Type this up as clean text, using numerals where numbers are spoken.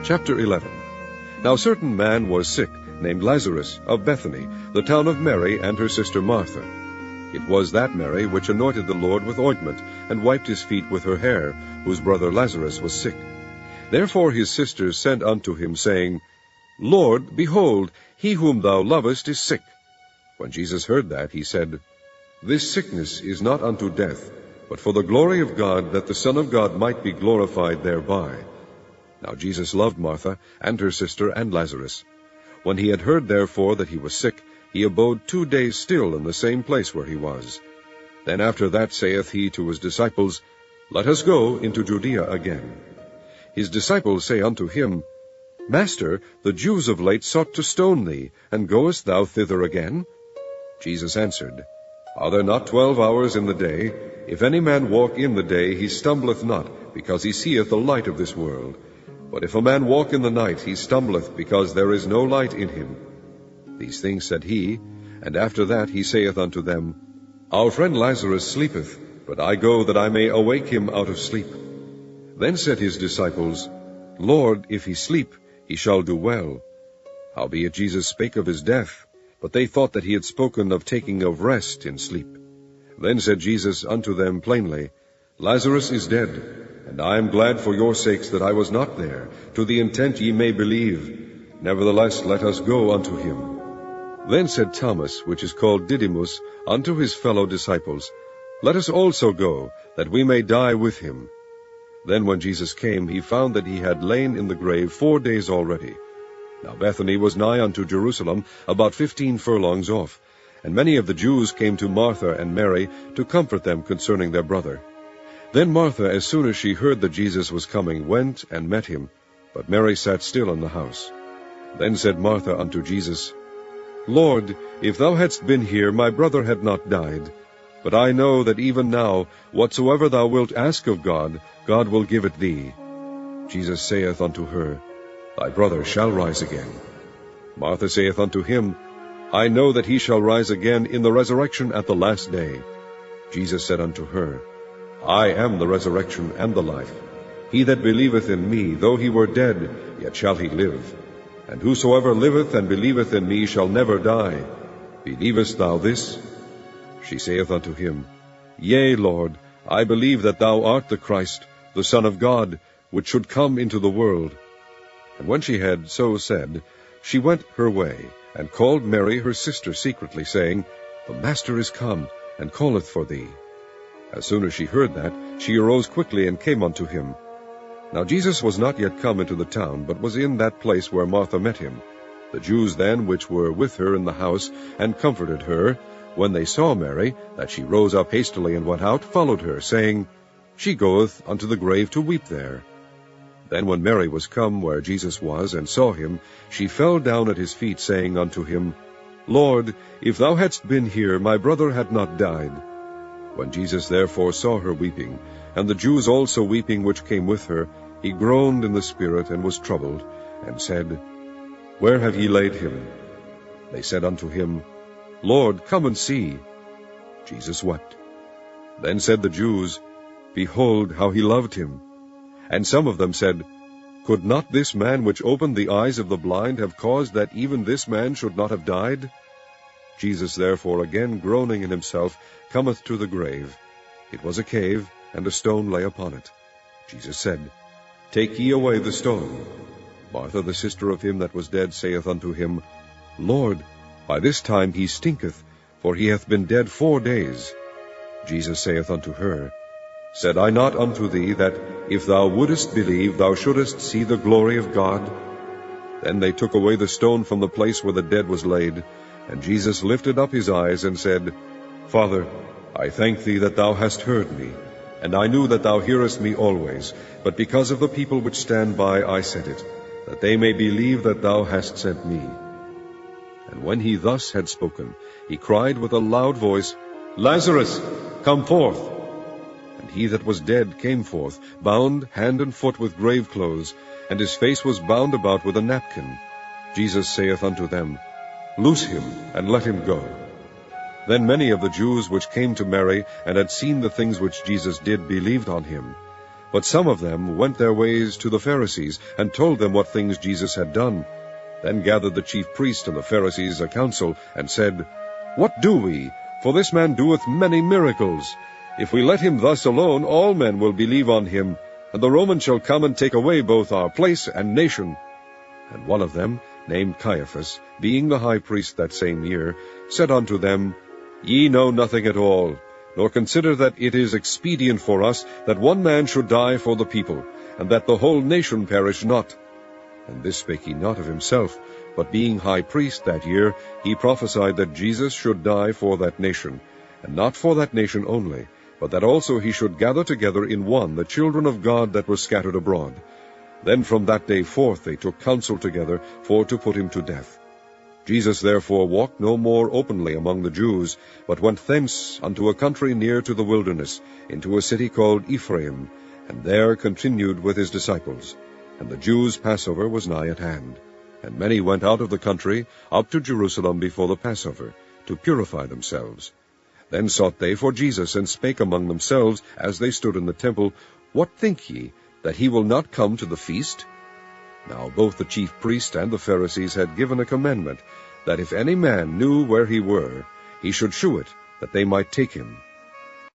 Chapter 11. Now a certain man was sick, named Lazarus, of Bethany, the town of Mary and her sister Martha. It was that Mary which anointed the Lord with ointment, and wiped his feet with her hair, whose brother Lazarus was sick. Therefore his sisters sent unto him, saying, Lord, behold, he whom thou lovest is sick. When Jesus heard that, he said, This sickness is not unto death, but for the glory of God, that the Son of God might be glorified thereby. Now Jesus loved Martha, and her sister, and Lazarus. When he had heard therefore that he was sick, he abode 2 days still in the same place where he was. Then after that saith he to his disciples, Let us go into Judea again. His disciples say unto him, Master, the Jews of late sought to stone thee, and goest thou thither again? Jesus answered, Are there not 12 hours in the day? If any man walk in the day, he stumbleth not, because he seeth the light of this world. But if a man walk in the night, he stumbleth, because there is no light in him. These things said he, and after that he saith unto them, Our friend Lazarus sleepeth, but I go that I may awake him out of sleep. Then said his disciples, Lord, if he sleep, he shall do well. Howbeit Jesus spake of his death, but they thought that he had spoken of taking of rest in sleep. Then said Jesus unto them plainly, Lazarus is dead, and I am glad for your sakes that I was not there, to the intent ye may believe. Nevertheless, let us go unto him. Then said Thomas, which is called Didymus, unto his fellow disciples, Let us also go, that we may die with him. Then when Jesus came, he found that he had lain in the grave 4 days already. Now Bethany was nigh unto Jerusalem, about 15 furlongs off, and many of the Jews came to Martha and Mary to comfort them concerning their brother. Then Martha, as soon as she heard that Jesus was coming, went and met him, but Mary sat still in the house. Then said Martha unto Jesus, Lord, if thou hadst been here, my brother had not died. But I know that even now, whatsoever thou wilt ask of God, God will give it thee. Jesus saith unto her, Thy brother shall rise again. Martha saith unto him, I know that he shall rise again in the resurrection at the last day. Jesus said unto her, I am the resurrection and the life. He that believeth in me, though he were dead, yet shall he live. And whosoever liveth and believeth in me shall never die. Believest thou this? She saith unto him, Yea, Lord, I believe that thou art the Christ, the Son of God, which should come into the world. And when she had so said, she went her way, and called Mary her sister secretly, saying, The Master is come, and calleth for thee. As soon as she heard that, she arose quickly and came unto him. Now Jesus was not yet come into the town, but was in that place where Martha met him. The Jews then which were with her in the house, and comforted her, when they saw Mary, that she rose up hastily and went out, followed her, saying, She goeth unto the grave to weep there. Then when Mary was come where Jesus was, and saw him, she fell down at his feet, saying unto him, Lord, if thou hadst been here, my brother had not died. When Jesus therefore saw her weeping, and the Jews also weeping which came with her, he groaned in the spirit, and was troubled, and said, Where have ye laid him? They said unto him, Lord, come and see. Jesus wept. Then said the Jews, Behold how he loved him. And some of them said, Could not this man which opened the eyes of the blind have caused that even this man should not have died? Jesus therefore, again groaning in himself, cometh to the grave. It was a cave, and a stone lay upon it. Jesus said, Take ye away the stone. Martha, the sister of him that was dead, saith unto him, Lord, by this time he stinketh, for he hath been dead 4 days. Jesus saith unto her, Said I not unto thee, that if thou wouldest believe, thou shouldest see the glory of God? Then they took away the stone from the place where the dead was laid. And Jesus lifted up his eyes, and said, Father, I thank thee that thou hast heard me. And I knew that thou hearest me always, but because of the people which stand by I said it, that they may believe that thou hast sent me. And when he thus had spoken, he cried with a loud voice, Lazarus, come forth. And he that was dead came forth, bound hand and foot with grave clothes, and his face was bound about with a napkin. Jesus saith unto them, Loose him, and let him go. Then many of the Jews which came to Mary, and had seen the things which Jesus did, believed on him. But some of them went their ways to the Pharisees, and told them what things Jesus had done. Then gathered the chief priests and the Pharisees a council, and said, What do we? For this man doeth many miracles. If we let him thus alone, all men will believe on him, and the Romans shall come and take away both our place and nation. And one of them, named Caiaphas, being the high priest that same year, said unto them, Ye know nothing at all, nor consider that it is expedient for us that one man should die for the people, and that the whole nation perish not. And this spake he not of himself, but being high priest that year, he prophesied that Jesus should die for that nation, and not for that nation only, but that also he should gather together in one the children of God that were scattered abroad. Then from that day forth they took counsel together for to put him to death. Jesus therefore walked no more openly among the Jews, but went thence unto a country near to the wilderness, into a city called Ephraim, and there continued with his disciples. And the Jews' Passover was nigh at hand. And many went out of the country up to Jerusalem before the Passover, to purify themselves. Then sought they for Jesus, and spake among themselves, as they stood in the temple, What think ye, that he will not come to the feast? Now both the chief priests and the Pharisees had given a commandment, that if any man knew where he were, he should shew it, that they might take him.